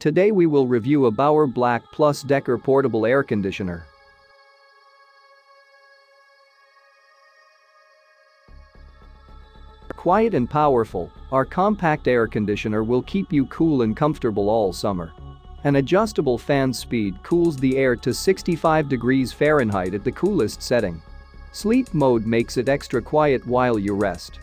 Today we will review a BTU BLACK+DECKER portable air conditioner. Quiet and powerful, our compact air conditioner will keep you cool and comfortable all summer. An adjustable fan speed cools the air to 65 degrees Fahrenheit at the coolest setting. Sleep mode makes it extra quiet while you rest.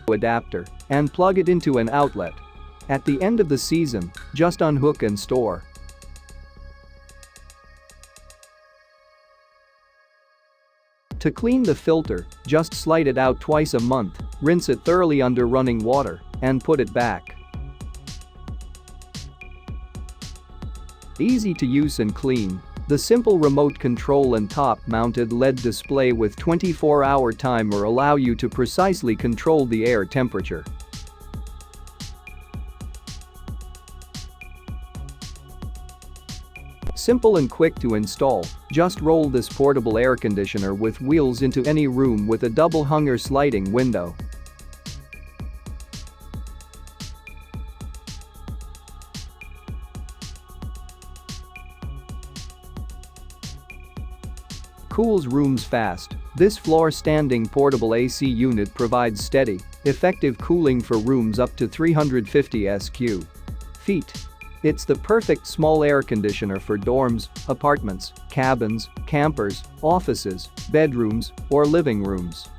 Adapter and plug it into an outlet. At the end of the season, just unhook and store. To clean the filter, just slide it out twice a month, rinse it thoroughly under running water, and put it back. Easy to use and clean. The simple remote control and top-mounted LED display with 24-hour timer allow you to precisely control the air temperature. Simple and quick to install, just roll this portable air conditioner with wheels into any room with a double hung or sliding window. Cools rooms fast. This floor-standing portable AC unit provides steady, effective cooling for rooms up to 350 sq.ft. It's the perfect small air conditioner for dorms, apartments, cabins, campers, offices, bedrooms, or living rooms.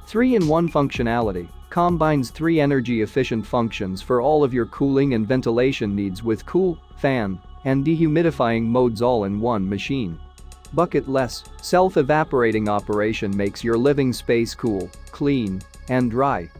Three-in-one functionality combines 3 energy-efficient functions for all of your cooling and ventilation needs with cool, fan, and dehumidifying modes all in one machine. Bucket-less, self-evaporating operation makes your living space cool, clean, and dry.